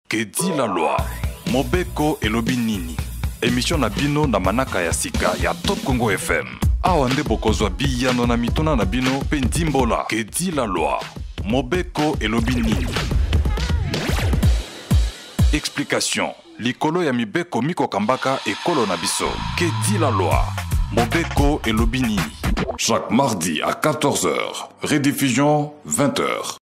Que dit la loi? Mobeko elobi nini? Émission na bino na manaka ya sika ya Top Congo FM. Awande bokozwa biyano na mituna na bino pe ndimbola. Que dit la loi? Mobeko elobi nini? Explication. Likolo ya mibeko miko kambaka ekolo na biso. Que dit la loi? Mobeko elobi nini? Chaque mardi à 14h. Rediffusion 20h.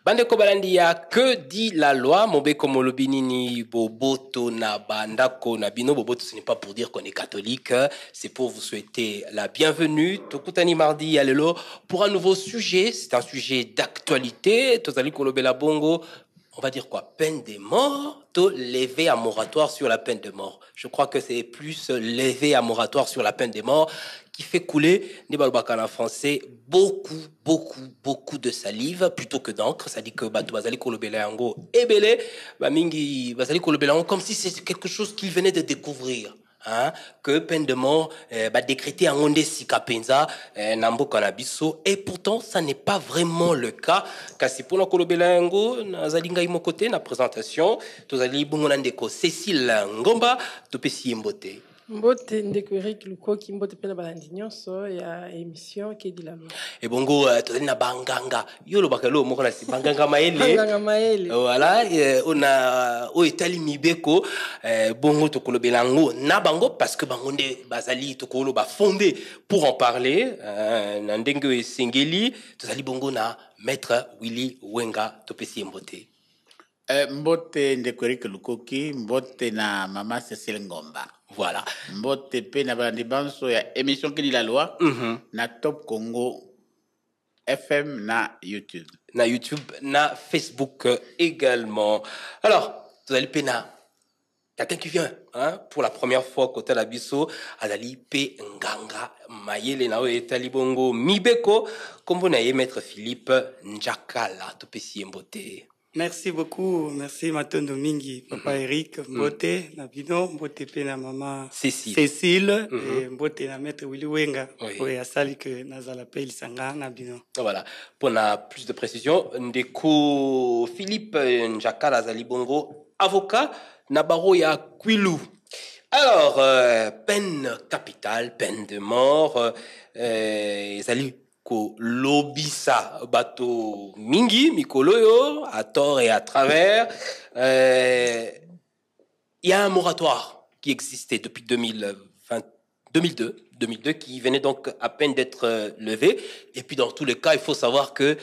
Bandeko Balandia, que dit la loi? Mobeko molobinini boboto na bandako na bino. Boboto, ce n'est pas pour dire qu'on est catholique, c'est pour vous souhaiter la bienvenue. Tokutani mardi alelo pour un nouveau sujet. C'est un sujet d'actualité. Tozali kolobela bongo. On va dire quoi? Peine de mort, lever à moratoire sur la peine de mort. Je crois que c'est plus lever à moratoire sur la peine de mort qui fait couler, en français, beaucoup de salive plutôt que d'encre. Ça dit que bazali kolobelango ebele, mingi bazali kolobelango comme si c'était quelque chose qu'il venait de découvrir. Hein, que peine de mort décrétée en onde sikapenza nambo kanabiso, et pourtant ça n'est pas vraiment le cas. Kasi pour na kolobelango nazali ngai mo côté na présentation tozali bongo na ndeko Cécile Ngomba topesi mbote. Mbote ndeko Eric Lukoki mbote pena balandi nyonso ya émission qui dit la loi. Et bongo tozali na banganga yolo bakalo moko na si banganga maele. Banganga maele. Voilà, on a o etali mibeko bongo to kolobelango na bango parce que bango nde bazali to kolo ba fondé pour en parler na ndenge sengeli tozali bongo na maître Willy Wenga topesi mbote. Mbote ndeko Eric Lukoki mbote na mama Cécile Ngomba. Voilà. Mbote pe na balandi banso ya émission qui dit la loi na Top Congo FM na YouTube. Na YouTube, na Facebook également. Alors, vous allez pena. Quelqu'un qui vient, hein, pour la première fois côté la biso, Azali P Nganga Mayele na etali bongo Mibeko, comme vous n'avez maître Philippe Njakala topesi mbote. Merci beaucoup, merci Matondo Mingi, papa Eric, mbote na bino, mbote pe na maman Cécile, et mbote na maître Willy Wenga, pour asali que nazala pe lisanga na bino. Voilà, pour na plus de précision, ndeko Philippe Njakala Azali bongo, avocat na baro ya Kwilu. Alors, peine capitale, peine de mort, Azali ko lobisa bato mingi mikoloyo à tort et à travers. Il y a un moratoire qui existait depuis 2002 qui venait donc à peine d'être levé. Et puis dans tous les cas, il faut savoir que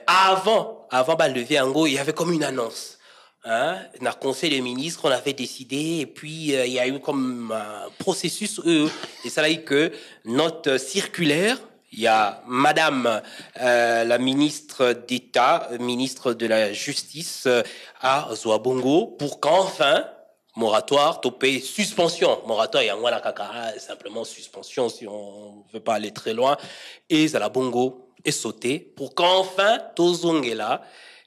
avant lever en gros, il y avait comme une annonce. Hein, dans le conseil des ministres, on avait décidé, et puis il y a eu comme un processus, et ça a eu que notre circulaire. Il y a Madame la ministre d'État, ministre de la Justice à Zouabongo, pour qu'enfin, moratoire, topé, suspension, moratoire, il y a un kaka, simplement suspension si on ne veut pas aller très loin, et Zalabongo est sauté, pour qu'enfin, Tozongela,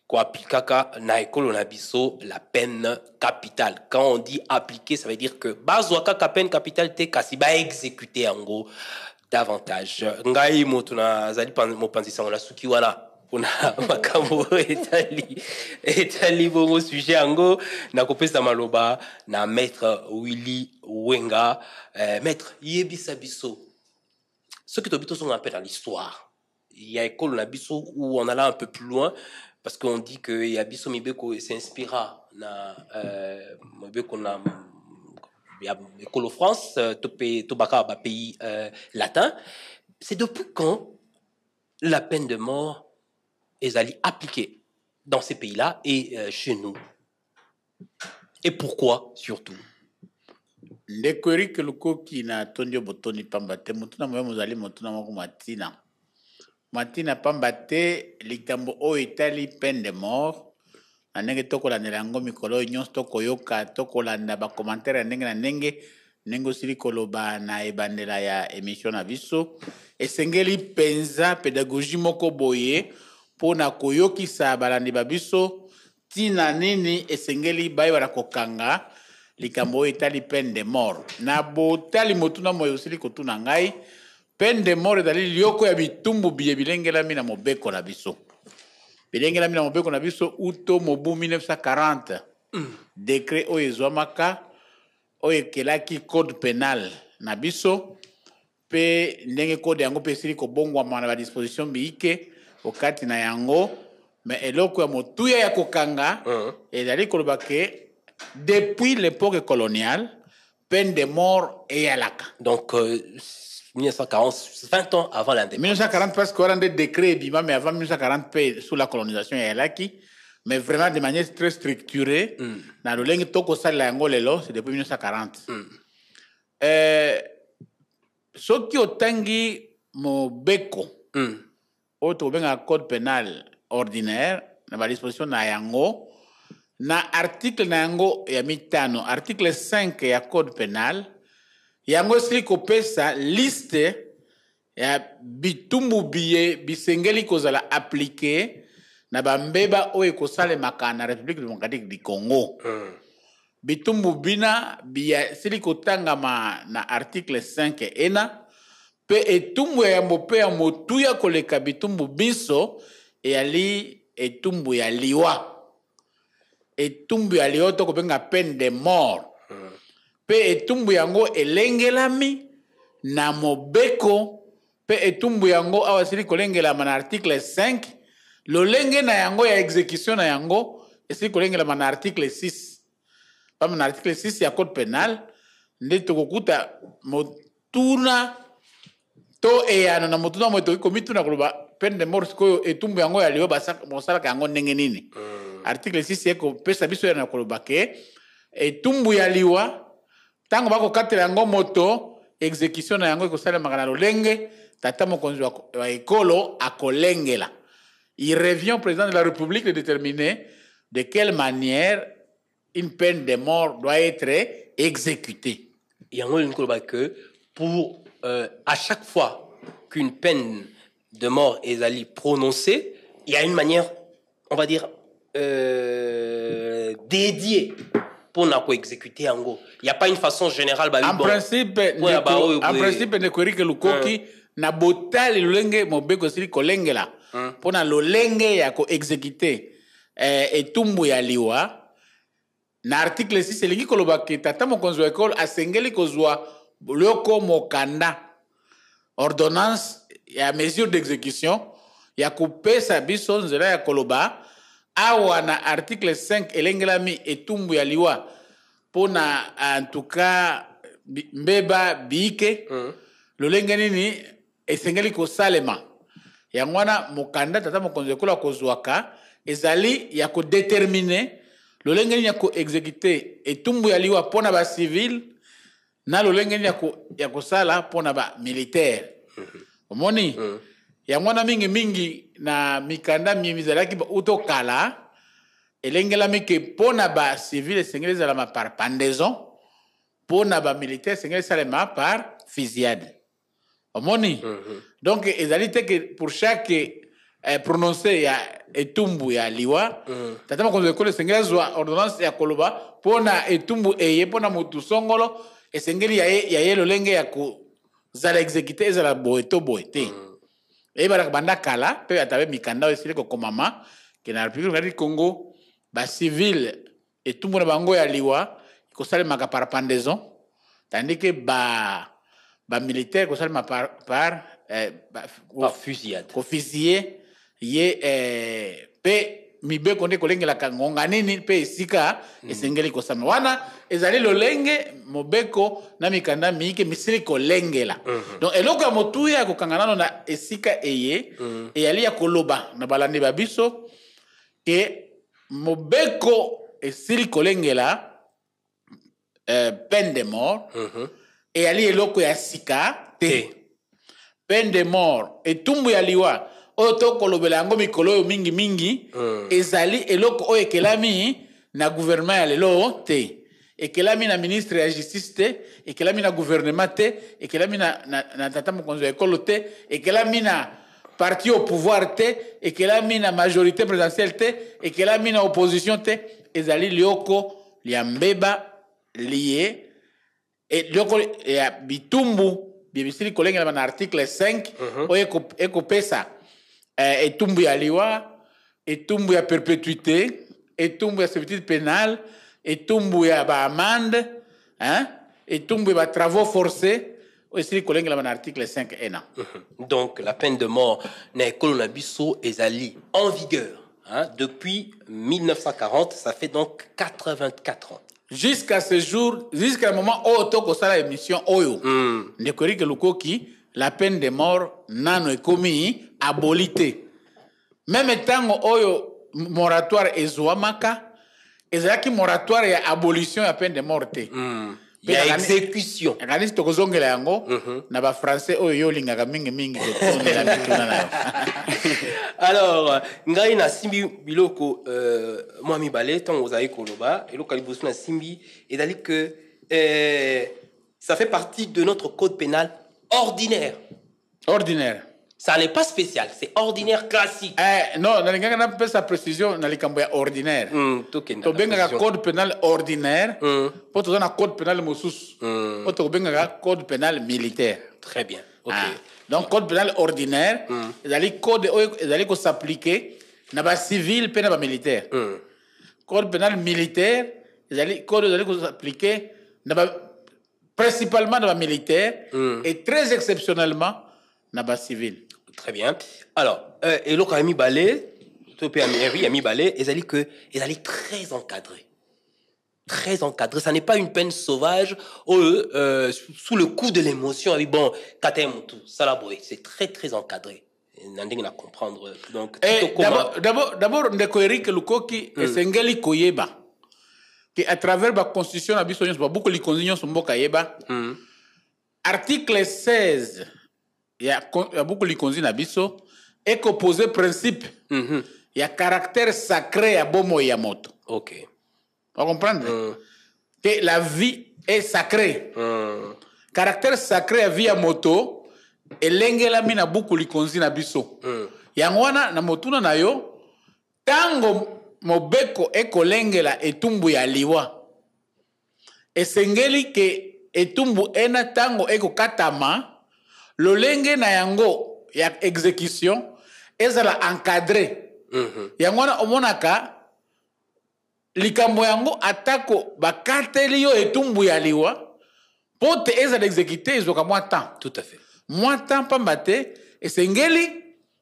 quoi appliquer na ekolo na biso la peine capitale. Quand on dit appliquer, ça veut dire que bazwaka peine capitale te kasi ba exécuter en gros davantage. Ngai motuna zali mopanzisa na suki wana pona makambo etali bongo sujet ango na kopesa maloba na maître Willy Wenga. Maître yebisa biso ce que tobito sont un peu dans l'histoire. Il y a école na biso où on allait un peu plus loin parce qu'on dit que y a biso mibeko s'inspira na mibeko na École France, Tobaka, pays latin. C'est depuis quand la peine de mort est allée appliquée dans ces pays-là et chez nous? Et pourquoi surtout? Ndeko Eric Lukoki na tondio botoni pambate mutuna moyo muzali mutuna moko matina pambate likambo o itali peine de mort. Anenge tokolanda yango mikolo nyonso tokoyoka tokolanda ba commentaire ndenge na ndenge osili koloba na ebandela ya émission na biso esengeli penza pédagogie moko boye pona koyokisa balandi ba biso tina nini esengeli bayi wana kokanga likambo etali peine de mort na botali motuna moyo osili kotuna ngai peine de mort ezali lioko ya bitumbu biye bilengelami na mobeko na biso. Bilengela mina mobeko na biso uto mobu 1940 décret oyo ezwamaka oyo ekelaki code pénal na biso pe ndenge code yango pe esili kobongwama na badisposition biike okati na yango mais eloko ya motuya ya kokanga ezali koloba ke depuis l'époque coloniale peine de mort eyalaka. Donc 1940, 20 ans avant l'indépendance. 1940 parce qu'on a des décrets mais avant 1940 sous la colonisation eyalaki mais vraiment de manière très structurée na lolenge toko sala yango lelo c'est depuis 1940. Soki otangi mobeko oyo tobenga code pénal ordinaire na ba disposition na yango na article na yango ya mitano article 5 ya code pénal yango esili kopesa liste ya bitumbu biye bisengeli kozala appliqué na bambeba oyo ekosalemaka na République démocratique du Congo. Bitumbu bina biya esili kotangama na article 5 ena pe etumbu ya mope ya motuya koleka bitumbu biso eyali etumbu ya liwa. Etumbu ya liwa to kobenga peine de mort. Pe etumbu yango elengelami na mobeko pe etumbu yango awa sili kolengelama na article 5 lolenge na yango ya exécution na yango esili kolengelama na article 6 pama na article 6 ya code pénal nde tokokuta motuna to eyano na motuna moto komituna koloba peine de mort koyo etumbu yango ya liwa basalaka yango ndenge nini. Article 6 eko pesa biso ya na koloba ke etumbu ya liwa tango bako katela yango moto exécution na yango ekosalemaka na lolenge tata mokonzi wa ekolo akolengela. Il revient au président de la République de déterminer de quelle manière une peine de mort doit être exécutée. Yango l'inkoloba que pour à chaque fois qu'une peine de mort est prononcée, il y a une manière, on va dire, dédiée pour exécuter en gros. Il n'y a pas une façon générale. En principe, ne kweri que lukoki na botali lolenge mobeko sili kolengela pour na lolenge ya ko exécuter etumbu ya liwa na article 6 elingi koloba ke tata mokonzi wa ekolo asengeli kozwa loko mokanda ordonnance ya mesure d'exécution ya kopesa biso nzela ya koloba awa na article 5 elengelami etumbu ya liwa pona en tout cas mbeba biike lolenge nini esengeli kosalema yango wana mokanda tata mokonzi ekolo akozwaka ezali ya kodétermine lolenge nini ya koexécute etumbu ya liwa pona bacivile na lolenge nini ya kosala pona bamilitaire. Omoni yango wana mingi na mikanda mizalaki utokala elengelami ke pona bacivile esengeli ezalama par pendaison pona bamilitaire esengeli esalema par fusillade. Omoni donc ezali te que pour chaque prononcé ya etumbu ya liwa tata mokonzi ekolo esengeli azwa ordonnance ya koloba pona etumbu eye pona mutu songolo esengeli ya ye lolenge ya kozala exécuté ezala boye to boye te eyebaka banda kala mpe atabe mikanda oyo esili kokomama ke na République du Congo bacivile etumbu na bango ya liwa ekosalemaka par pendaison tandis que bamilitaire ekosalema par fusillade kofusiller ye pe mibeko nde kolengelaka ngonga nini pe esika esengeli kosama wana ezali lolenge mobeko na mikanda miike misili kolengela. Donc eloko ya motuya ya kokanga nano na esika eye eyali ya koloba na balandi babiso ke mobeko esili kolengela peine de mort eyali eloko ya sika te. Peine de mort etumbu ya liwa oyo tokolobela yango mikolo oyo mingi ezali eloko oyo ekelami na gouvernement ya lelo te, ekelami na ministre ya justice te, ekelami na gouvernement te, ekelami na tata mokonzi ya ekolo te, ekelami na parti au pouvoir te, ekelami na majorité présidentielle te, ekelami na opposition te, ezali lioko lia mbeba lié et lioko ya bitumbu bibisili kolengela na article 5 oyo ekopesa etumbu ya liwa, etumbu ya perpétuité, etumbu ya servitude pénale etumbu ya ba amende, hein, etumbu ya ba travaux forcés. Aussi, collègue là, l'article 5 est là. Donc, la peine de mort n'est Colonabiso et en vigueur depuis 1940. Ça fait donc 84 ans. Jusqu'à ce jour, jusqu'à le moment où on a l'émission Oyo, la peine de mort n'a commis abolité. Même temps Oyo moratoire et Zouamaka, et c'est moratoire et abolition de la peine de mort. Il y a exécution. Alors, ngai na simbi biloko moi mi balé tant aux koloba et lokali bosu na simbi et dali que ça fait partie de notre code pénal ordinaire. Ordinaire. Ça n'est pas spécial, c'est ordinaire classique. Non, on a pas sa précision dans les camboya ordinaire. To benga code pénal ordinaire, pour un code pénal moussous. Pour to benga code pénal militaire. Très bien. OK. Donc code pénal ordinaire, les code ils s'appliquer na ba civil pénal ba militaire. Code pénal militaire, les code ils s'appliquer na ba principalement dans ba militaire et très exceptionnellement na ba civil. Très bien. Alors, et l'autre a mis balai, oui, a mis balai, et ils allaient très encadrés. Très encadré. Ça n'est pas une peine sauvage sous le coup de l'émotion. Bon, c'est très très encadré. Nanding à comprendre. Donc, d'abord, ndeko Eric Lukoki esengeli koyeba que à travers la constitution na biso nyonso beaucoup li constitution so mboka yeba. Article 16 il y a beaucoup de consignes à biso et qu'opposé principe il y a caractère sacré à bomo ya moto. OK. Vous comprenez que la vie est sacrée. Caractère sacré à vie à moto et l'engela mina beaucoup de consignes à biso. Yangwana na motuna na yo tango mobeko eko lengela etumbu ya liwa. Esengeli ke etumbu ena tango eko katama lolenge na yango ya exécution ezala encadré. Yango na omonaka likambo yango atako bakateli yo etumbu ya liwa pote ezala exécuté ezoka mwa temps. Tout à fait. Mwa temps pambate esengeli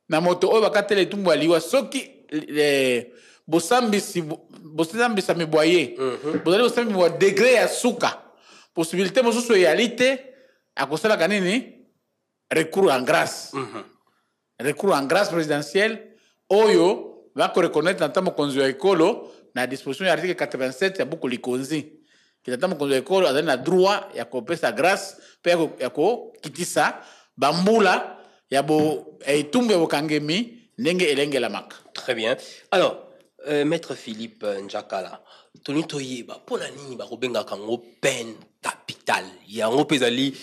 na moto oyo bakateli etumbu ya liwa soki bosambisi meboye bozali bosambi mwa degré ya suka possibilité mosusu eyalite akosalaka nini recours en grâce. Recours en grâce présidentielle, Oyo va reconnaître dans le conduit écolo, dans la disposition de l'article 87, il y a beaucoup de conduits. Qui dans le conduit écolo, il y a droit, il y a coupé sa grâce, il y a quitter ça, bamboula, il y a beau, et tout le kangemi, nenge elenge la mak. Très bien. Alors, Maître Philippe Njakala, Tony Toyeba, pour la nini, barobenga kango peine capitale. Il y a un pesali.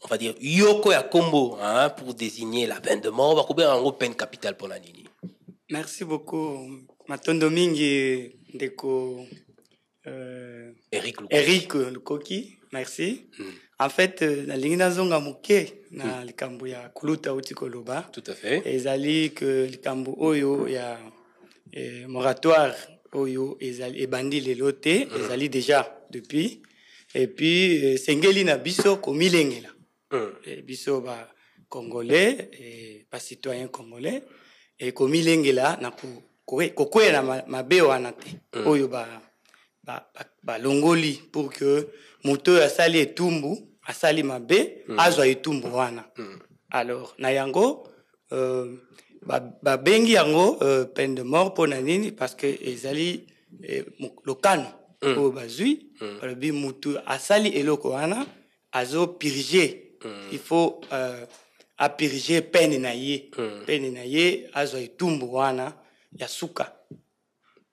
On va dire yoko ya combo pour désigner la peine de mort. On va couper en peine capitale pour la nini. Merci beaucoup, Matondo Mingi Ndeko Eric Lukoki. Merci. En fait, la ligne zonga muke na likambo ya kuluta utikoloba. Tout à fait. Ezali que likambo oyo ya moratoire oyo ezali ebandi lelote ezali déjà depuis. Et puis sengeli na biso komilengela. Biso ba congolais et pas citoyen congolais et komi lengela na kokwela mabe wana te oyo ba longoli pour que moto asali etumbu asali mabe azwa etumbu wana. Alors na yango ba bengi yango peine de mort pour nini parce que ezali lokano o bazui bi moto asali eloko wana azo purger. Il faut apiriger peine na ye. Peine na ye azo etumbu wana ya suka.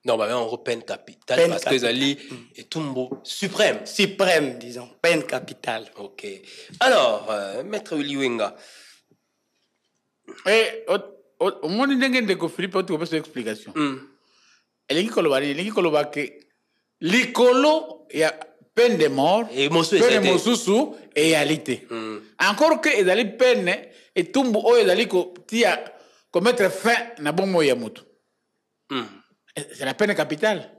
Non, bah on peine capitale peine parce capitale. Que Zali etumbu suprême. Suprême, disons, peine capitale. OK. Alors, Maître Uliwenga. Au moins ndenge ndeko Philippe tu peux faire explication. Elingi koloba ke likolo ya peine de mort et peine mosusu et réalité. Encore que ezali peine et tumbu oyo ezali ko tia commettre fin na bomo ya mutu. C'est la peine capitale.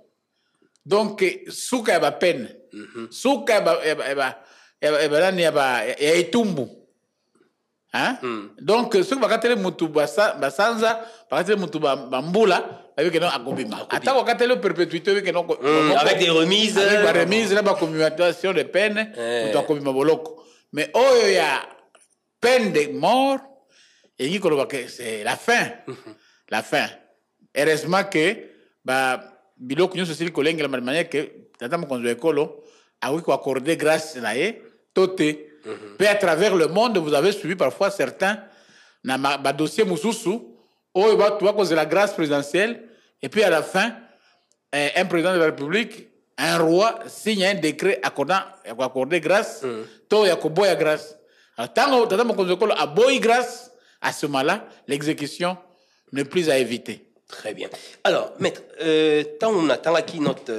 donc suka ya peine suka ya etumbu hein donc ce que bakatele mutu basanza bakatele mutu bambula avec non akobima ata bakatele perpétuité avec non avec des remises là ba commutation de peine mutu akobima boloko mais oyo ya peine de mort et qui koloba que c'est la fin la fin heureusement que ba biloko nyonso sili kolengela manière que tata mokonzi ekolo a oui accorder grâce na ye toté. Puis à travers le monde, vous avez suivi parfois certains dans ma dossier Moussousou, où il va causer la grâce présidentielle, et puis à la fin, un président de la République, un roi, signe un décret accordant accorder grâce, tout y a boya grâce. Alors, tant que a boy grâce, à ce moment-là, l'exécution n'est plus à éviter. Très bien. Alors, maître, tant on attend qui notre,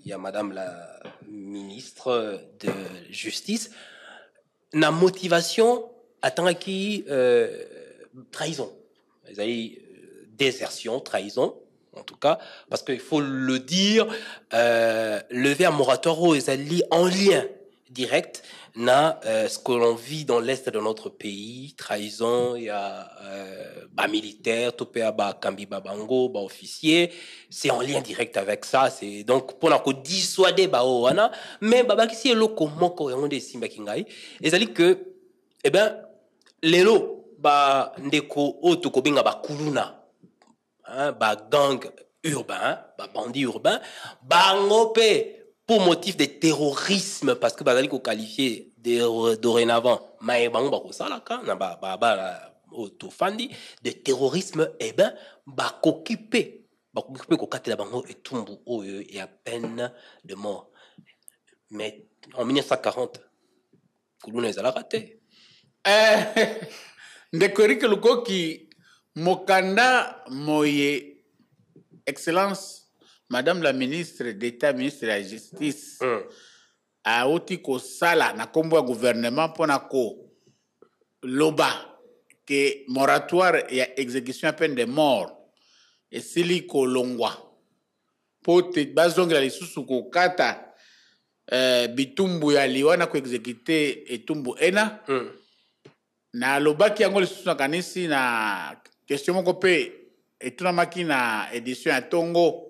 il y a Madame la ministre de Justice. La motivation attend qui trahison, désertion, trahison en tout cas, parce qu'il faut le dire, lever un moratoire aux alliés en lien direct na ce que l'on vit dans l'est de notre pays, trahison, il y a militaire, topé ba kambi babango, ba officier, c'est en lien direct avec ça, c'est donc pour la dissuader ba wana, mais baba kisi eloko moko yango de simba kingai, ezali que eh ben lelo ba ndeko oto ko binga ba kuluna, hein, ba gang urbain, ba bandit urbain, ba ngope pour motif de terrorisme, parce que bazali ko qualifier dorénavant de terrorisme, eh ben occupé kokate la bango et tumbu et à peine de mort. Mais en 1940 kuluna ezala raté ndekori ke lukoki mokanda moye excellence Madame la ministre d'État, ministre de la Justice, a oti ko sala na kombo ya gouvernement pona ko loba que moratoire ya exécution à peine de mort et sili ko longwa pote bazongela lisusu ko kata bitumbu ya liwana ko exécuter etumbu ena na loba ki yango lisusu na kanisi na question moko pe etuna makina édition ya Tongo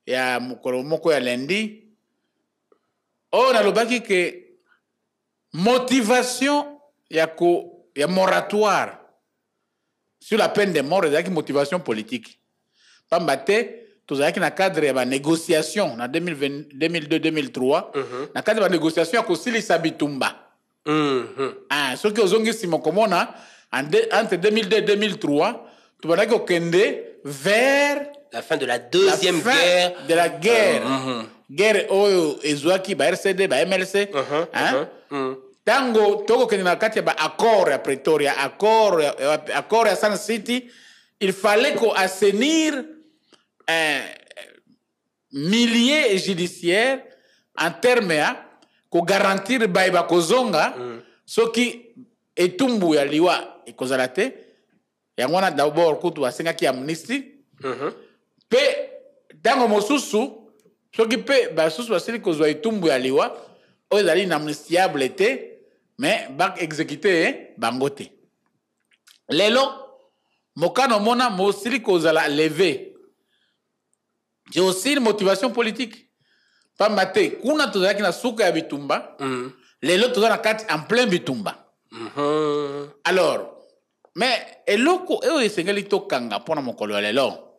ya mukolo moko ya lundi. Oh, on a l'obaki que motivation ya moratoire sur la peine de mort, c'est motivation politique. Pambate, tout ça qui na cadre ya négociation en 2002-2003, na cadre ya négociation ya kosili sabitumba. Ah, ce que ozongi simokomona entre 2002 et 2003, tu vas dire kende vers la fin de la deuxième guerre. De la guerre. Guerre oyo ezwaki ba RCD, ba MLC. Tango toko kende na kati ba accord ya Pretoria, accord ya Sun City, il fallait qu'on assainir milliers judiciaires en termes ya ko garantir ba kozonga soki etumbu ya liwa ekozala te. Yango na d'abord kutu basengaki amnistie. Pe dango mosusu soki pe basusu basili kozwa etumbu ya liwa oyo ezali inamnistiable te mais bak exécuté bango te. Lelo mokano mona mosili kozala levé. J'ai aussi une motivation politique. Pamba te kuna tozalaki na suka ya bitumba lelo tozala na kati en plein bitumba. Alors mais eloko eo esengeli tokanga mpona mokolo ya lelo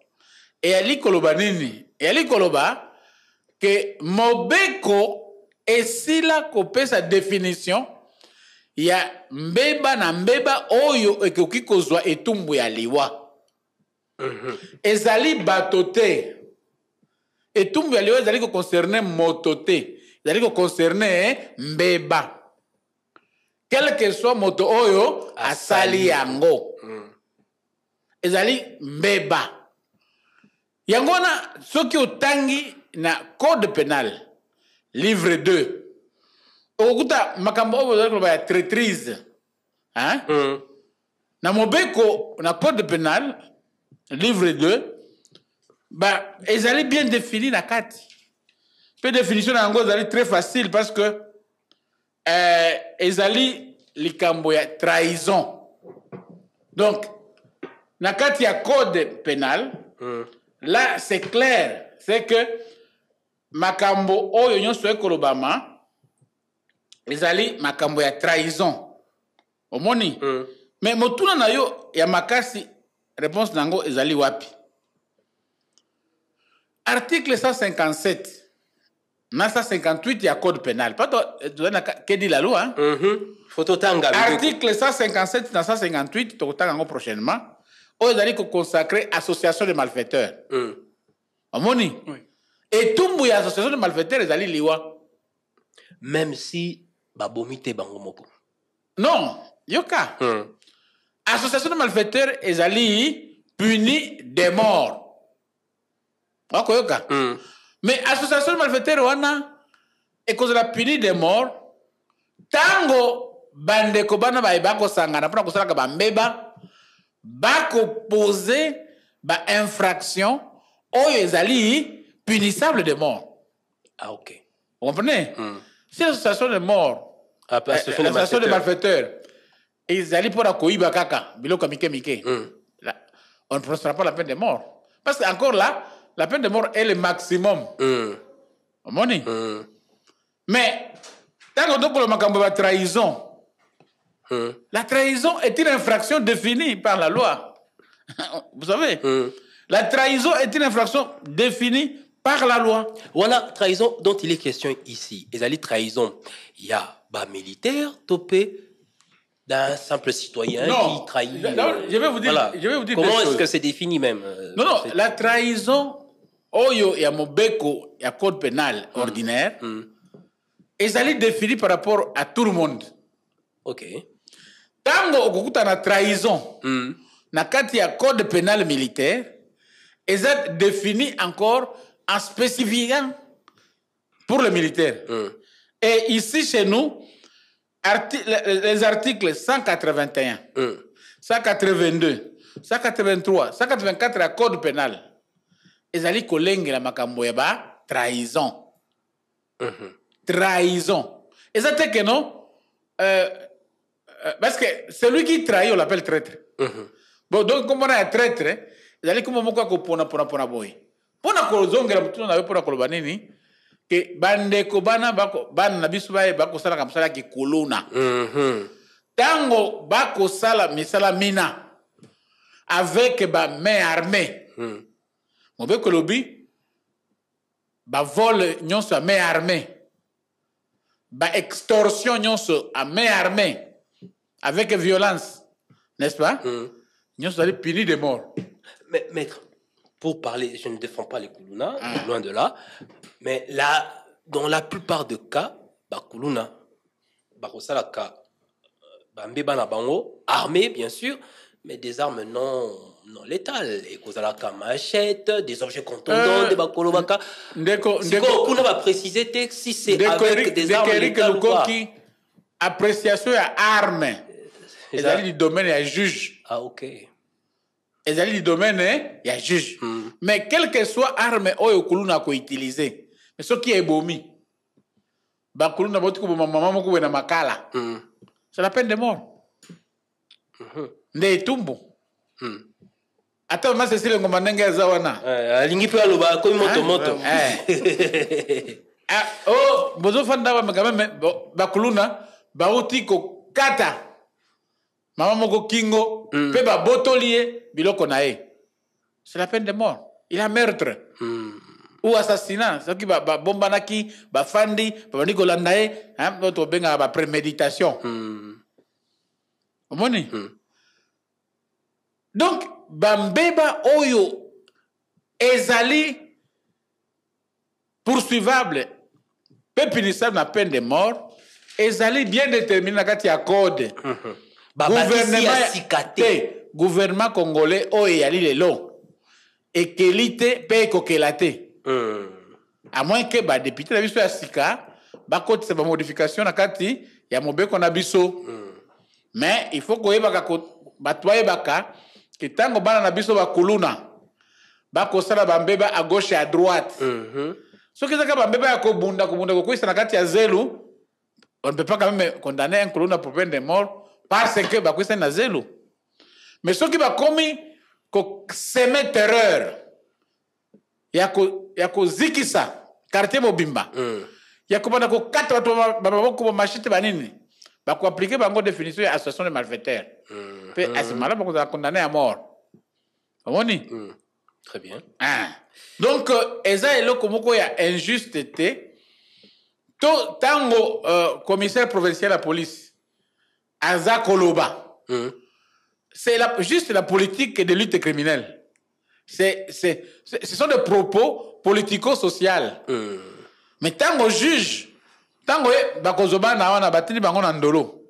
eyali koloba nini? Eyali koloba ke mobeko esila kopesa définition ya mbeba na mbeba oyo ekoki kozwa etumbu ya liwa. Ezali bato te. Etumbu ya liwa ezali ko concerner moto te. Ezali ko concerner mbeba. Quel que soit moto oyo asali yango. Ezali mbeba. Yangona soki otangi na code pénal livre 2. Okuta makambo oyo ya traîtrise. Hein? Na mobeko na code pénal livre 2 ba ezali bien défini na kati. Peu définition nango ezali très facile parce que ezali likambo ya trahison. Donc na kati ya code pénal, là c'est clair, c'est que makambo oyo nyonso ekolobama ezali makambo ya trahison. Omoni? Mais motuna na yo ya makasi réponse nango ezali wapi? Article 157 na 158 ya code pénal. Pas que dit la loi, hein? Article 157 na 158 tokotanga prochainement. Oyo ezali ko consacrer association de malfaiteurs. Omoni? Oui. Et tout ya association de malfaiteurs ezali liwa. Même si babomite bango moko. Non, yoka. Association de malfaiteurs ezali puni de mort. Ok, yoka. Mais association de malfaiteurs wana et cause la puni de mort tango bandeko bana ba bako sangana pona kosala ka bambeba bako poser ba infraction oyo ezali punissable de mort. Ah ok. Vous comprenez? Si l'association de mort, l'association de malfaiteurs, ils allaient pour la koiba kaka, biloko mike mike. On ne prononcera pas la peine de mort. Parce que encore là, la peine de mort est le maximum. Moni. Mais, tant qu'on parle de la trahison, la trahison est une infraction définie par la loi. Vous savez, la trahison est une infraction définie par la loi. Voilà, trahison dont il est question ici. Et la trahison, il y a bas militaire, topé, d'un simple citoyen qui trahit. Je vais vous dire, voilà. Je vais vous dire comment est-ce que c'est défini même? Non, la trahison, oyo ya mobeko, ya code pénal ordinaire, est définie par rapport à tout le monde. Ok. Tango okukuta na trahison, na kati ya code pénal militaire, est défini encore en spécifiant pour les militaires. Et ici, chez nous, les articles 181, 182, 183, 184 à code pénal, ils allaient coller la makambo yaba trahison. Trahison. Et ça fait que non, parce que celui qui trahit, on l'appelle traître. Bon, donc, comme on a un traître, ils allaient comme on a pona boy. Pona kolozongela mutuna na pona kolobanini ke bande ko bana bako bana na biso bae bako sala kamsala ki kolona tango bako sala misala mina avec ba main armée mobe kolobi ba vol nyonso a main armée ba extorsion nyonso a main armée avec violence, n'est-ce pas? Nyonso ali puni de mort. Mais maître, pour parler, je ne défends pas les Kuluna, loin de là, mais là, dans la plupart des cas, Kuluna, Bakosalaka, Bambeba na bango, armés bien sûr, mais des armes non létales. Et Kozalaka machette, des objets contondants, des Bakolobaka. Kuna va préciser si c'est avec des armes létales ou pas. Appréciation à armes. Et ça du domaine à juge. Ah ok. Et allaient du domaine, il y a juge. Mais quelle que soit arme oyo kuluna ko utiliser, mais ce qui est bomi, ba kuluna botu ko maman moko na makala. C'est la peine de mort. Nde tumbo. Ata ma c'est le ngomandenge zawana. Alingi pe aloba ko moto. Oh, bozo fanda ba même ba kuluna ba uti ko kata. Maman moko kingo, pe ba botolier, biloko nae. C'est la peine de mort. Il a meurtre. Ou assassinat. C'est qui ba bombanaki, ba fandi, ba nicolandae, hein, notre benga ba préméditation. Omoni. Donc, bambeba oyo ezali poursuivable, peu punissable na peine de mort, ezali bien déterminé na kati ya code. Gouvernement congolais oyo yali lelo ekelite pe kokelate à moins que ba député na biso ya sika ba kotisa ba modification na kati ya mobeko na biso mais il faut koyeba ka batwaye baka que tango bana na biso ba kuluna ba kosala ba mbeba à gauche et à droite Ce qui est que bébé a kobunda ko ça na kati ya zelu, on ne peut pas quand même condamner un colonel pour peine de mort parce que ba ko ça na zelu. Mais ce qui va commis ko semer terreur. Ya ko zikisa quartier Mobimba. Ya ko bana ko 4 ba ko machite banini. Ba ko appliquer bango définition de association de malfaiteurs. Puis à ce moment-là ba ko condamner à mort. Omoni? Très bien. Donc eza eloko moko ya injusteté. Tango commissaire provincial de la police Aza Koloba. C'est juste la politique de lutte criminelle. Ce sont des propos politico-sociaux. Mais tango juge, tango bakozoba na wana batini bango na ndolo.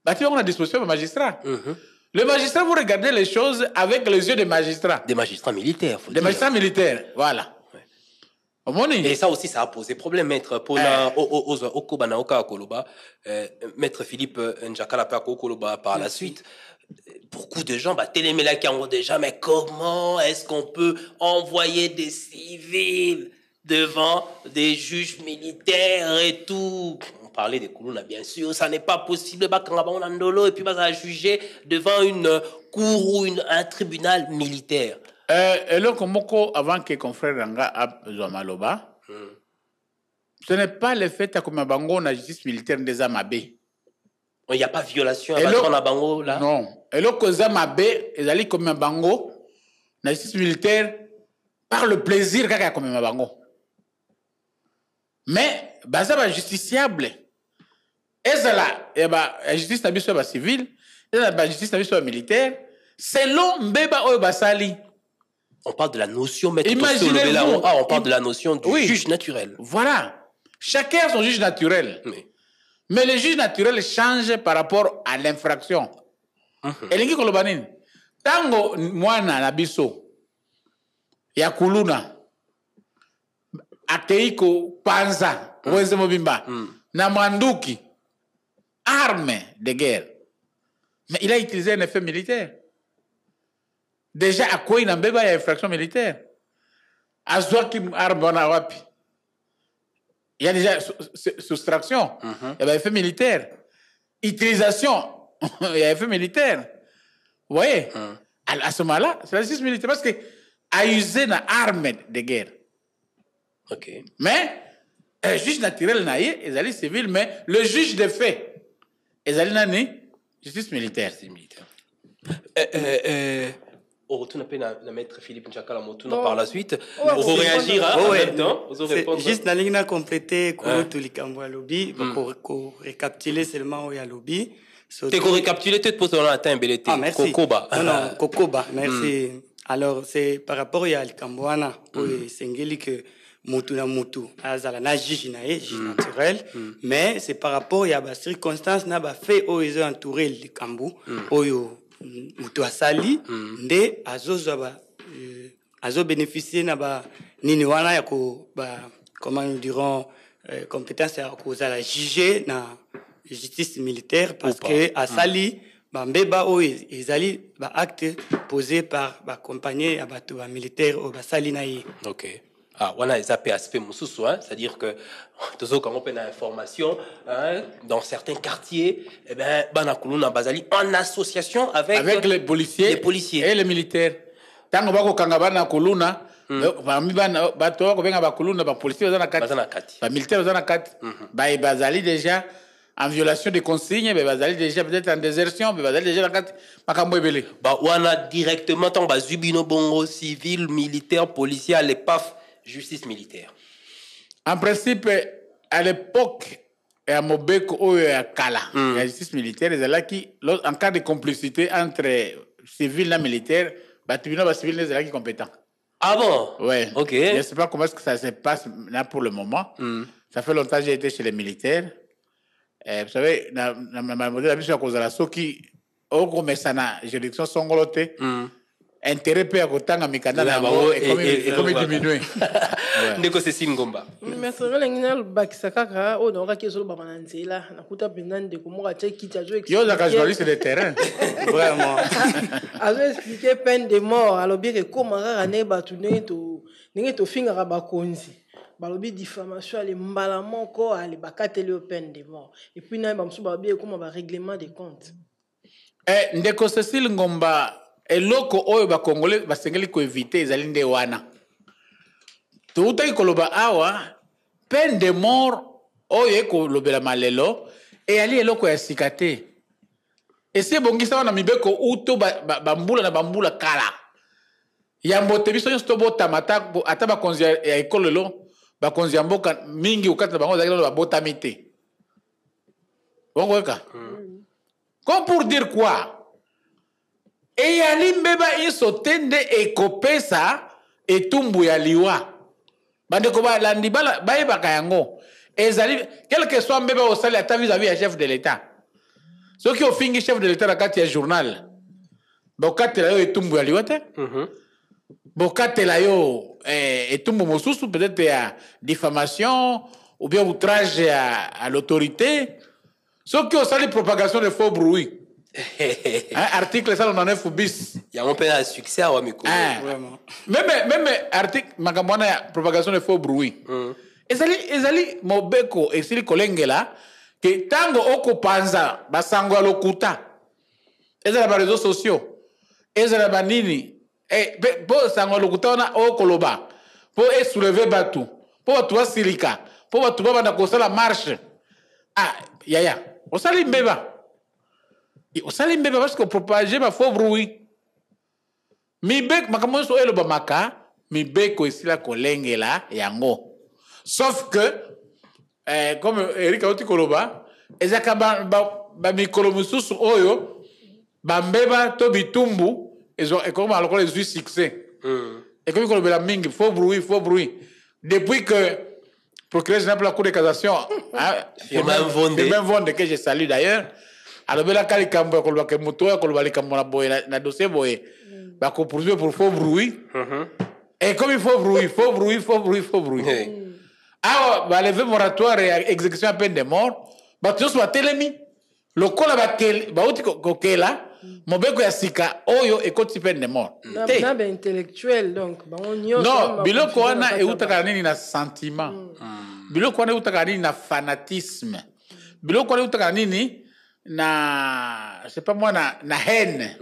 Batini bango na disposition du magistrat. Le magistrat, vous regardez les choses avec les yeux des magistrats. Des magistrats militaires. Des magistrats militaires, voilà. Et ça aussi, ça a posé problème, maître. Maître Philippe Njakala Koloba par la suite. Beaucoup de gens, Téléméla qui ont déjà, mais comment est-ce qu'on peut envoyer des civils devant des juges militaires et tout? On parlait des Koulouna, bien sûr, ça n'est pas possible, et puis va juger devant une cour ou un tribunal militaire. Et là, avant que confrère Ranga a Maloba, ce n'est pas le fait que Bango la justice militaire des Amabé. Il n'y a pas de violation à Bango là? Non. Et là, que Zamabé, ils allaient comme un Bango, la justice militaire, par le plaisir qu'il y a comme un Bango. Mais, ça va justiciable. Et ça là, la justice civile, et la justice militaire, selon Mbeba Oyobasali. On parle de la notion, mais imaginez-vous, on parle de la notion du juge naturel. Voilà. Chacun a son juge naturel. Mais le juge naturel change par rapport à l'infraction. Et l'ingi kolobanin, tango mwana na biso ya kuluna akeiko panza weze Mobimba na manduki arme de guerre. Mais il a utilisé un effet militaire. Déjà, à quoi il a une infraction militaire? À ce qui arme il y a déjà soustraction, il y a effet militaire. Utilisation, il y a effet militaire. Vous voyez? À ce moment-là, c'est la justice militaire parce que a usé une arme de guerre. Ok. Mais le juge naturel n'a pas, ils allaient civil, mais le juge des faits, ils allaient n'a justice militaire. On retourne un peu à maître Philippe Njakala Motuna par la suite. Pour réagir en même temps. Juste la ligne à compléter, tout les cambo à lobby, pour récapituler seulement où il y a lobby. Tu peux récapituler tout pour ton atteint belleté. Ah, merci. Kokoba. Non, Kokoba, merci. Alors, c'est par rapport à Alkamboana, pour Sengeli que Motuna Mutu, Azala na juge naturel, mais c'est par rapport à la circonstance n'a pas fait où ils ont entouré le Kambu, où mutu asali nde azo bénéficier na ba nini wana ya ko ba comment nous dirons compétence ya ko za juger na justice militaire parce que asali ba mbeba o ezali ba acte posé par ba compagnie ya bato ba militaire o ba sali na yi. OK. Ah, on a les aspects moussous, c'est-à-dire que quand on peut l'information dans certains quartiers, eh ben, Banakuluna Bazali en association avec les policiers et les militaires. Tant que bako kangabana kuluna, bato ko benga bakuluna ba policiers bazana kati, ba militaires bazana kati, ba bazali déjà en violation des consignes, ba bazali déjà peut-être en désertion, ba bazali déjà dans kati makambo ebele. Ba wana directement tant ba zubino bongo civil, militaire, policier à l'EPAF. Justice militaire. En principe, à l'époque, à Mobeko et à Kala, la justice militaire, c'est là qui, en cas de complicité entre civils et militaires, le tribunal civil est là qui est compétent. Ah bon? Ouais. Ok. Je ne sais pas comment est-ce que ça se passe là pour le moment. Ça fait longtemps que j'ai été chez les militaires. Vous savez, dans ma modèle, la cause de la Soki, au gros, mais ça n'a juridiction songoloté. Intérêt peut avoir un mikanda na bao et comme diminuer. Ndeko Cécile Ngomba. Mais c'est vrai l'ingénieur bakisaka o donc qui est sur le bamananzela na kuta pendant de comment acheter qui t'a joué. Yo la journaliste de terrain. Vraiment. Avait expliqué peine de mort alors bien que comment rane batune to ninge to finga ba konzi. balobi diffamation ale mbala moko ale bakateli yo peine de mort et puis na bamsu balobi ekoma ba règlement des comptes. Ndeko Cécile Ngomba eloko oyo bakongole basengeli ko éviter ezali nde wana. Toutaki koloba awa peine de mort oyo ekolobela malelo eyali eloko ya sika te. Esi ebongisa wana mibeko uto bambula na bambula kala. Yambo te biso nyonso tobotama ata bakonzi ya ekolo lelo bakonzi ya mboka mingi ukati na bango ezalaki lelo babotami te. Bongo eka. Comme pour dire quoi? Eyali mbeba iso tende ekopesa etumbu ya liwa. Bandeko balandi bayebaka yango. Ezali quel que soit mbeba osali ata vis-à-vis ya chef de l'État. Soki ofingi chef de l'État na kati ya journal. Bokatela yo etumbu ya liwa te. Bokatela yo etumbu mosusu peut-être ya diffamation ou bien outrage à l'autorité. Soki osali propagation de faux bruit. Article 199 bis. Il y a un peu de succès à Wamiko. Vraiment. Même article makamwana ya propagation de faux bruit. Ezali mobeko esili kolengela que tango oko panza basango ya lokuta. Ezala ba réseaux sociaux. Ezala ba nini. Po sango ya lokuta wana oko loba. Po soulever batu. Po batu basilika. Po batu bana kosala marche. Yaya. Osali mbeba. Osali mbeba parce que propager ba faux bruit. Mibek makamonso eloba maka, mibeko esila kolengela yango. Sauf que comme Eric Aouti koloba, ezaka ba mikolo mususu oyo ba mbeba to bitumbu et comme alors les yeux succès. Et comme kolobela mingi faux bruit. Depuis que procureur général de la Cour de cassation, même Vonde que je salue d'ailleurs, alors bela kali kambo koloba ke muto koloba le kambo na boye na dossier boye ba ko poursuivre pour faux bruit. Et comme il faut bruit. Ah, ba lever moratoire et exécution à peine de mort, ba tous soit telemi. Lokola ba tel ba uti kokela mobeko ya sika oyo ekoti peine de mort. Na ba intellectuel donc ba onyo. Non, biloko wana eutaka nini na sentiment. Biloko wana eutaka nini na fanatisme. Biloko wana eutaka nini na je sais pas moi na haine.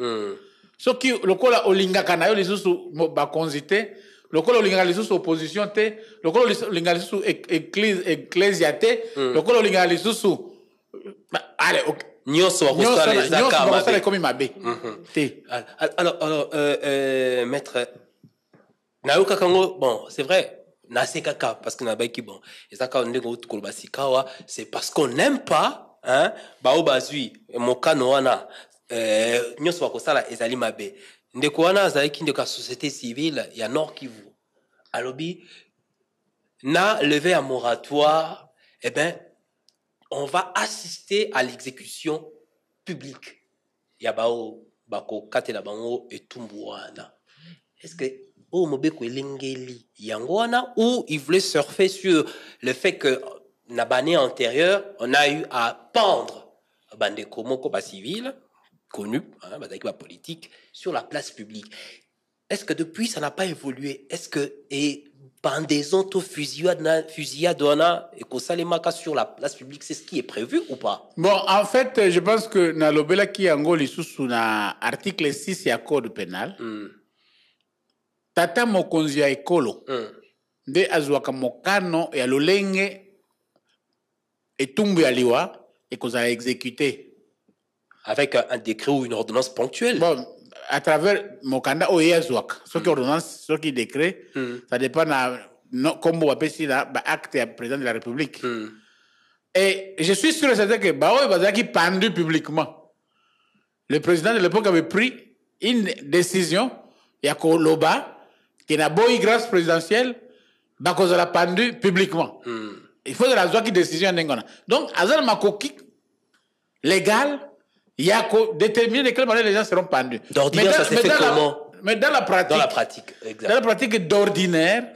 Soki lokola olingaka na yo lisusu bakonzi te, lokola olingaka lisusu opposition te, lokola olingaka lisusu ecclesia te, lokola olingaka lisusu allez OK. Nyonso wakosala comme mabe. Te. Alors maître Naoka Kango, bon, c'est vrai, nase kaka parce que na baki bon, ezaka ndeko tukoloba sikawa, c'est parce qu'on n'aime pas hein, bao bazui mokano wana nyonso bakosala ezali mabe. Ndeko wana azalaki ndeko ya société civile ya Nord Kivu. Alobi na levé un moratoire, eh ben on va assister à l'exécution publique. Ya bao bako katela bango etumbu wana. Est-ce que mobeko elengeli yango wana ou il voulait surfer sur le fait que na l'année antérieure on a eu à pendre bandeko moko ba civil connu hein, ba politique sur la place publique. Est-ce que depuis ça n'a pas évolué? Est-ce que pendaison to fusillade wana et kosalemaka sur la place publique, c'est ce qui est prévu ou pas? Bon, en fait, je pense que na lobela ki yango lisusu na article 6 ya code pénal. Tata mokonzi ya ekolo nde azwaka mokano ya lolenge etumbu ya liwa ekozala exécuté avec un décret ou une ordonnance ponctuelle. Bon, à travers mokanda oyo azwaka soki ordonnance soki décret ça dépend na kombo bapesi na ba acte ya président de la République. Et je suis sûr et certain que baoyo bazalaki pendu publiquement. Le président de l'époque avait pris une décision ya koloba qui n'a pas eu grâce présidentielle, parce l'a pendu publiquement. Il faut de la joie qui décision n'engana. Donc, azal makoki légal, il y a déterminer de quelle manière les gens seront pendus. D'ordinaire, ça s'est fait comment? Mais dans la pratique. Dans la pratique, exact. Dans la pratique d'ordinaire,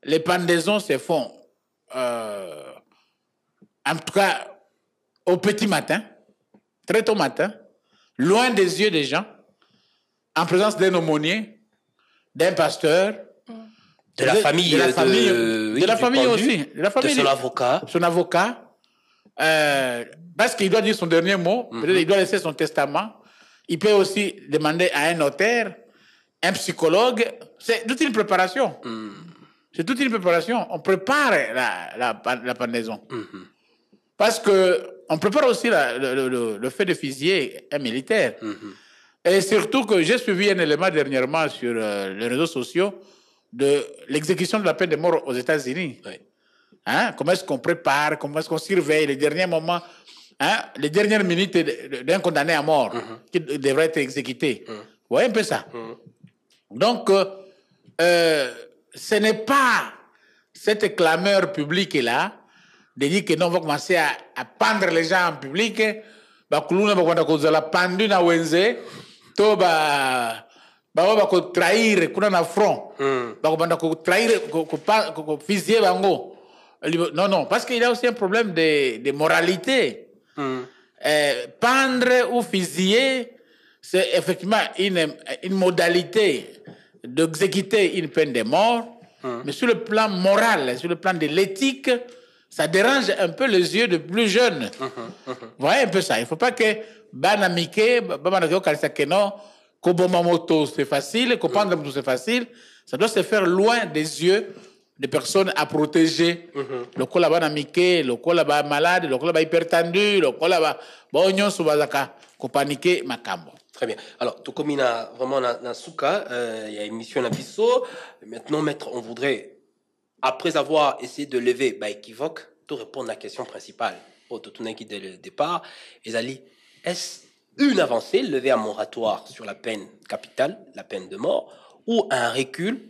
les pendaisons se font, en tout cas, au petit matin, très tôt matin, loin des yeux des gens, en présence d'un aumônier, d'un pasteur, De la famille. De la famille, de la famille aussi. De la famille. De son avocat. Son avocat. Parce qu'il doit dire son dernier mot. Peut-être il doit laisser son testament. Il peut aussi demander à un notaire, un psychologue. C'est toute une préparation. C'est toute une préparation. On prépare la pendaison. Parce qu'on prépare aussi le fait de fusiller un militaire. Et surtout que j'ai suivi un élément dernièrement sur les réseaux sociaux de l'exécution de la peine de mort aux États-Unis. Oui. Hein? Comment est-ce qu'on prépare, comment est-ce qu'on surveille les derniers moments, hein? Les dernières minutes d'un condamné à mort qui devrait être exécuté. Vous voyez un peu ça? Donc, ce n'est pas cette clameur publique-là de dire que non, on va commencer à pendre les gens en public. Bah, la pendu na wenze, to ba trahir kuna na front. Ba trahir ko fusiller bango. Non, parce qu'il y a aussi un problème de moralité. Pendre ou fusiller, c'est effectivement une modalité d'exécuter une peine de mort, mais sur le plan moral, sur le plan de l'éthique, ça dérange un peu les yeux de plus jeunes. Vous voyez un peu ça. Il ne faut pas que Banamike, Kobomamoto, c'est facile, Kopandamto, c'est facile. Ça doit se faire loin des yeux des personnes à protéger. Le col là-bas le col là-bas malade, le col là-bas hypertendu, le col là-bas bonyon subazaka, kopanique makambo. Très bien. Alors, tout comme il y a vraiment dans Souka, il y a une mission à Bisso. Maintenant, maître, on voudrait, après avoir essayé de lever équivoque, tout répondre à la question principale. Au Totunaki dès le départ, est-ce une avancée, lever un moratoire sur la peine capitale, la peine de mort, ou un recul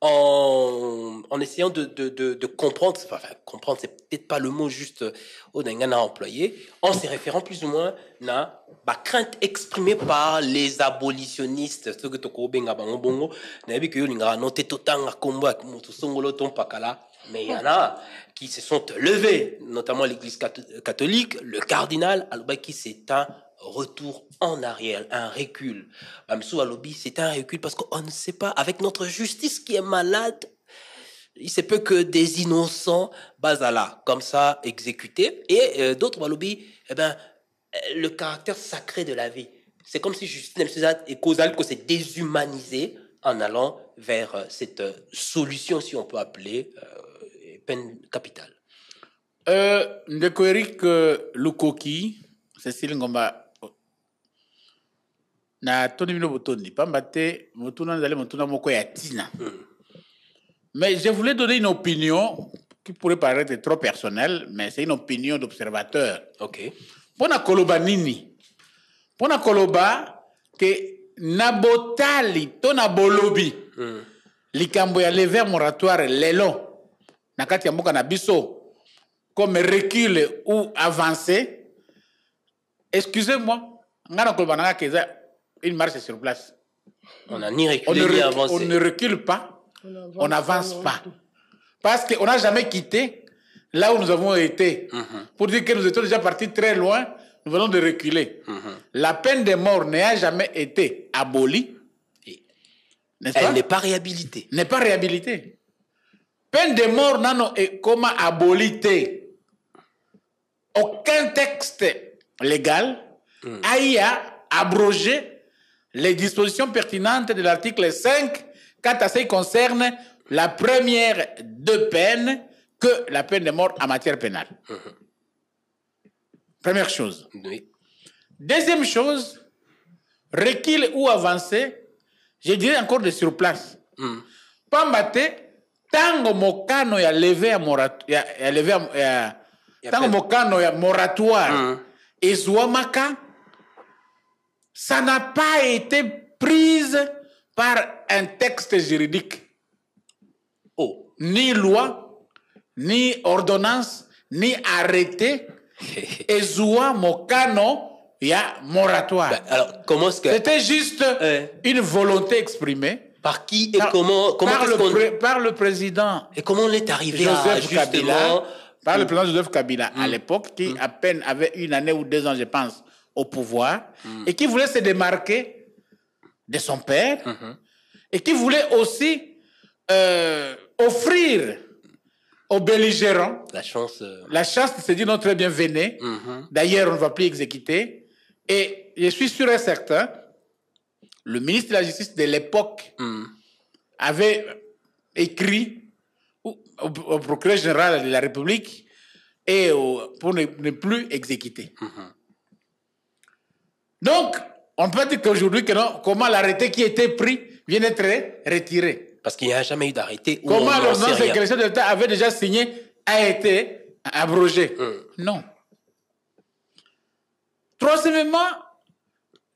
en essayant de comprendre, enfin comprendre, c'est peut-être pas le mot juste au Dengana employé, en se référant plus ou moins à la crainte exprimée par les abolitionnistes, ceux que tu benga bango, n'avez que y'inga noté totanga combat mutu songolo ton pakala, mais il y en a qui se sont levés, notamment l'Église catholique, le cardinal Alba qui c'est un retour en arrière, un recul. Mamsou Alobi, c'est un recul parce qu'on ne sait pas, avec notre justice qui est malade, il se peut que des innocents, bazala, comme ça, exécutés, et d'autres Alobi, le caractère sacré de la vie. C'est comme si justice et causal que c'est déshumanisé en allant vers cette solution, si on peut appeler, peine capitale. Ndekoerik Lukoki, Cécile Ngomba, na toni mino botoni pambate motuna ndale motuna moko ya tina. Mais je voulais donner une opinion qui pourrait paraître trop personnelle, mais c'est une opinion d'observateur. OK. Pona koloba nini? Pona koloba que nabotali to na bolobi. Likambo ya lever moratoire lelo nakati ya mboka na biso comme recul ou avancer. Excusez-moi, ngana koloba nanga keza une marche sur place. On n'a ni reculé ni avancé. On ne recule pas, on n'avance pas. Parce qu'on n'a jamais quitté là où nous avons été. Pour dire que nous étions déjà partis très loin, nous venons de reculer. La peine de mort n'a jamais été abolie. Elle n'est pas réhabilitée. N'est pas réhabilitée. Peine de mort, non, est comme abolité. Aucun texte légal a abrogé les dispositions pertinentes de l'article 5 quant à ce qui concerne la première deux peines que la peine de mort en matière pénale. Première chose. Oui. Deuxième chose, recul ou avancer, je dirais encore de sur place. Pambate, tango mokano ya levé à moratoire, tango mokano ya moratoire, et Zouamaka, ça n'a pas été prise par un texte juridique. Ni loi, ni ordonnance, ni arrêté. Et Zoua Mokano, il y a moratoire. Alors, comment est-ce que... C'était juste une volonté exprimée. Par qui et comment par le président. Et comment on est arrivé Joseph à Kabila, par le président Joseph Kabila à l'époque, qui à peine avait 1 année ou 2 ans, je pense, au pouvoir, et qui voulait se démarquer de son père, et qui voulait aussi offrir aux belligérants la chance de se dire non, très bien, venez. D'ailleurs, on ne va plus exécuter. Et je suis sûr et certain, le ministre de la Justice de l'époque avait écrit au procureur général de la République et pour ne plus exécuter. Donc, on peut dire qu'aujourd'hui, comment l'arrêté qui était pris vient d'être retiré. Parce qu'il n'y a jamais eu d'arrêté. Comment l'ordonnance que le chef de l'État avait déjà signé a été abrogé. Non. Troisièmement,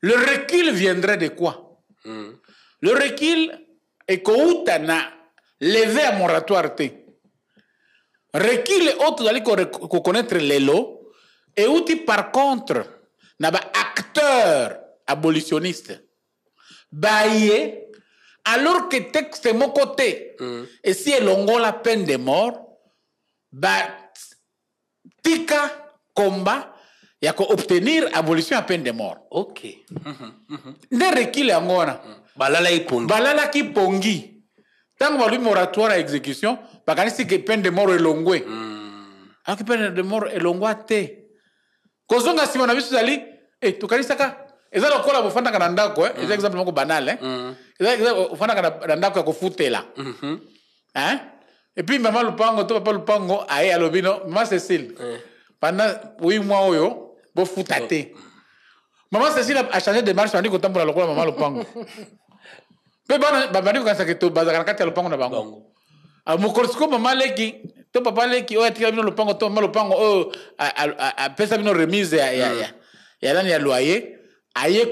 le recul viendrait de quoi? Le recul est qu'Outa n'a levé un moratoire. Recul est autre d'aller connaître les lots. Et outil par contre, n'a pas acteur abolitionniste. Baillé, alors que texte mon côté, et si elle a la peine de mort, tika combat, il y a obtenir abolition à peine de mort. Ok. Ne recul angona. Balala ki pongi. Tant que lui moratoire à exécution, parce que si que peine de mort est longue. Alors que peine de mort est longue te. Kozonga si mon avis sali, tu connais ça? Et ça, le quoi, vous faites un ndako, c'est exemple banal, vous faites un ndako à foutela. Hein? Et puis, maman le pango, papa le pango, aïe, à l'obino, maman Cécile. Pendant 8 mois, vous foutez. Maman Cécile a changé de marche, on dit qu'on t'en pour la maman le pango. Mais bon, quand ça que tu vas à le pango, na bango. A mon corsico, maman leki, ton papa leki, oh, tu as vu le pango, ton maman le pango, oh, a pesa une remise, ya là, il y a loyer. Aïe,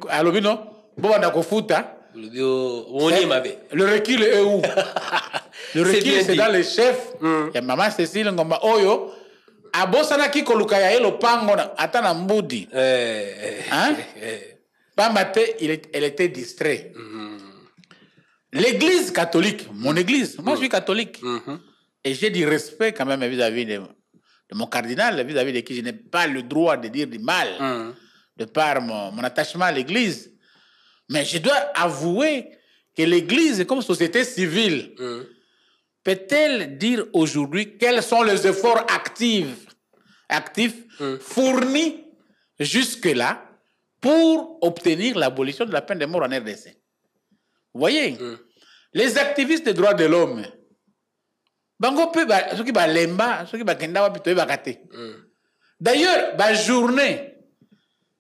à l'obino, bon, on a qu'on fouta. Le recul est où? Le recul, c'est dans les chefs. Et maman Cécile, ngomba oyo, a bosana ki kolukaya ye lo pango atana mbudi. Hein? Pambate, elle était distrait. L'église catholique, mon église, moi je suis catholique. Et j'ai du respect quand même vis-à-vis de mon cardinal, vis-à-vis de qui je n'ai pas le droit de dire du mal, de par mon attachement à l'église. Mais je dois avouer que l'église, comme société civile, peut-elle dire aujourd'hui quels sont les efforts actifs fournis jusque-là pour obtenir l'abolition de la peine de mort en RDC? Vous voyez, les activistes des droits de l'homme, d'ailleurs, la journée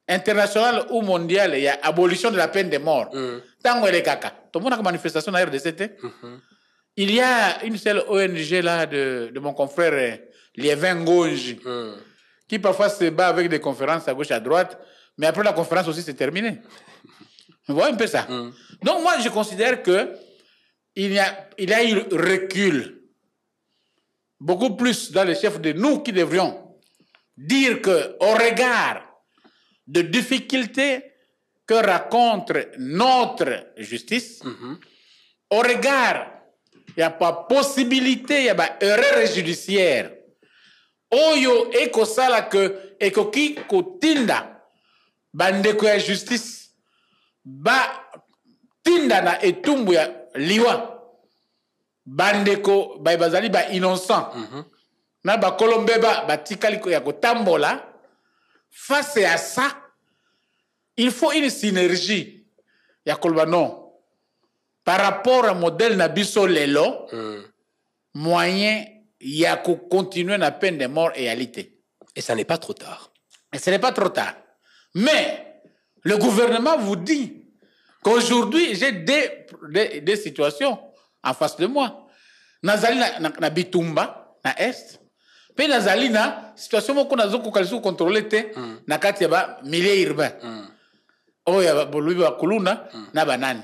internationale ou mondiale, il y a abolition de la peine de mort. Tango et kaka. Tout le monde a une manifestation dans RDC. Il y a une seule ONG là de mon confrère Liévin Ngonji qui parfois se bat avec des conférences à gauche à droite, mais après la conférence aussi c'est terminé. Vous voyez un peu ça. Donc moi je considère que il y a eu recul beaucoup plus dans les chefs de nous qui devrions dire que au regard de difficultés que rencontre notre justice, au regard, il n'y a pas possibilité, il y a pas erreur judiciaire. Oyo eko sala que eko ki kotinda bandeko ya justice ba tinda na etumbu ya liwa bandeko ba bazali ba innocent na ba kolombe ba tikali ya kotambola. Face à ça, il faut une synergie. Yakolba non. Par rapport au modèle Nabiso Lelo, moyen y a continuer la peine de mort et alité. Et ça n'est pas trop tard. Et ce n'est pas trop tard. Mais le gouvernement vous dit qu'aujourd'hui, j'ai des situations en face de moi. Nazali na Bitumba, na Est. Pe nazali na situation moko nazo kokalisu contrôler te na kati ya ba milieu urbain. Oya bolubi ba kuluna na banani.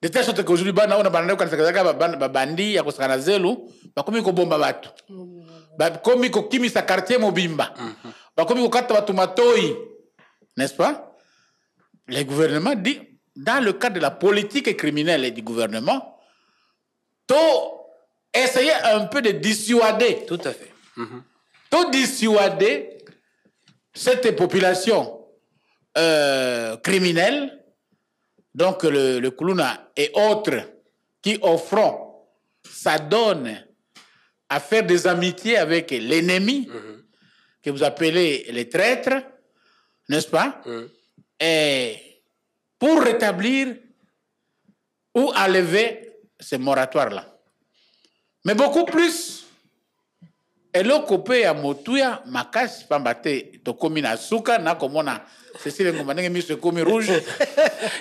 De telle sorte qu'aujourd'hui bana ona banana ko kanisa ba bandi ya kosakana zelu bakomi ko bomba batu. Bakomi ko kimisa quartier mobimba. Bakomi ko kata batu matoi. N'est-ce pas? Le gouvernement dit dans le cadre de la politique criminelle du gouvernement, essayer un peu de dissuader. Tout à fait. Tout dissuader cette population criminelle, donc le Kuluna et autres qui au front s'adonnent à faire des amitiés avec l'ennemi, que vous appelez les traîtres, n'est-ce pas? Et pour rétablir ou enlever ces moratoires-là. Mais beaucoup plus, eloko pe ya motuya makasi pambate to komi na suka na komona Cécile Ngomba ndenge miso komi rouge.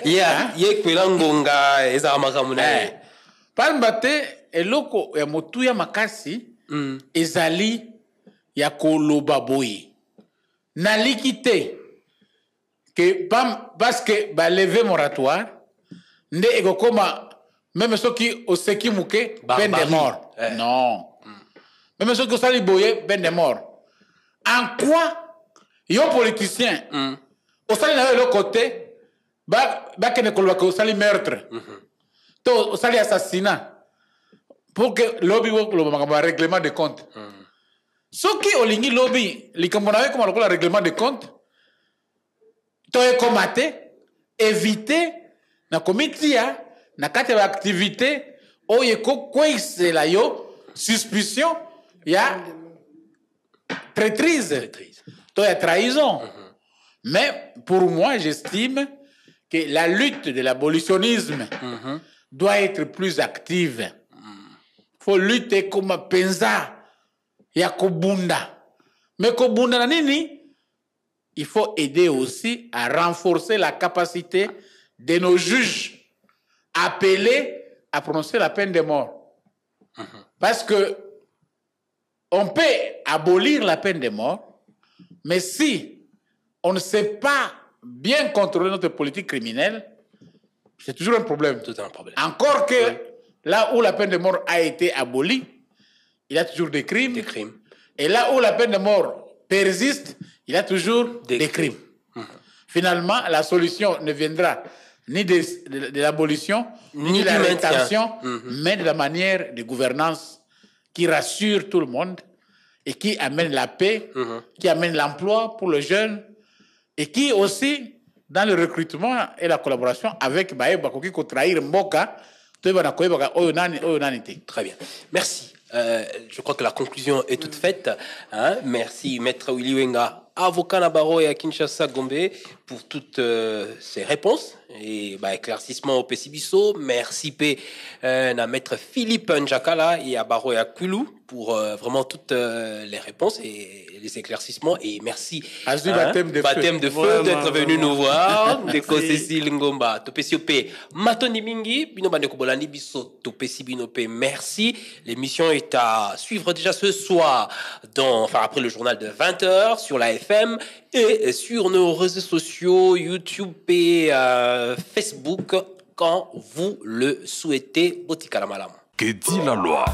Ye kwela ngonga eza makamu na. Pambate eloko ya motuya makasi ezali ya koloba boye. Na likite que parce que ba lever moratoire nde ekokoma même ceux qui oseki muke peine de mort. Non. Même ceux qui osali boye peine de mort. En quoi yo politicien osali na le côté ba kene kolwa ko osali meurtre. To osali assassinat pour que lobby le règlement de compte. Ceux qui olingi lobby likambo na comme le règlement de compte to ekomate éviter na komitia na kati ya activité oyeko kwesela yo suspicion ya traîtrise to ya trahison. Mais pour moi j'estime que la lutte de l'abolitionnisme doit être plus active. Faut lutter comme penza ya kobunda. Mais kobunda na nini? Il faut aider aussi à renforcer la capacité de nos juges appelés à prononcer la peine de mort. Parce que on peut abolir la peine de mort, mais si on ne sait pas bien contrôler notre politique criminelle, c'est toujours un problème. Tout un problème. Encore que là où la peine de mort a été abolie, il y a toujours des crimes. Et là où la peine de mort persiste, il y a toujours des crimes. Finalement, la solution ne viendra ni de l'abolition, ni de la rétention, mais de la manière de gouvernance qui rassure tout le monde et qui amène la paix, qui amène l'emploi pour les jeunes et qui aussi, dans le recrutement et la collaboration avec Baeba, qui peut trahir Mboka, très bien. Merci. Je crois que la conclusion est toute faite. Hein? Merci, Maître Willy Wenga, avocat na Baro et à Kinshasa Gombe, pour toutes ces réponses et éclaircissement au Pessibiso. Merci P. na Maître Philippe Njakala et à Baro et à Kulu pour vraiment toutes les réponses et les éclaircissements. Et merci baptême de feu d'être venu nous voir. Deko Cécile Ngomba, Topesi P. Matoni Mingi, Bino Bandeko Bolani Biso, Topesi Bino P. Merci. L'émission est à suivre déjà ce soir, après le journal de 20h sur la FM et sur nos réseaux sociaux, YouTube et Facebook, quand vous le souhaitez. Botikala Malam. Que dit la loi?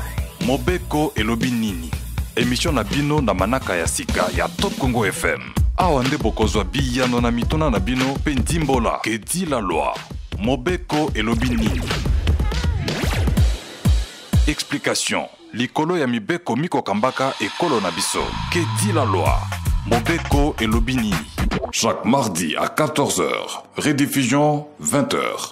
Mobeko et Lobinini. Émission na bino na manaka ya sika ya Top Congo FM. Awande bokozwa biyano na mitona na bino pe ndimbola. Que dit la loi? Mobeko et Lobinini. Explication. Likolo ya mibeko miko kambaka ekolo na biso. Que dit la loi? Mobeko et Lobinini. Chaque mardi à 14h. Rediffusion 20h.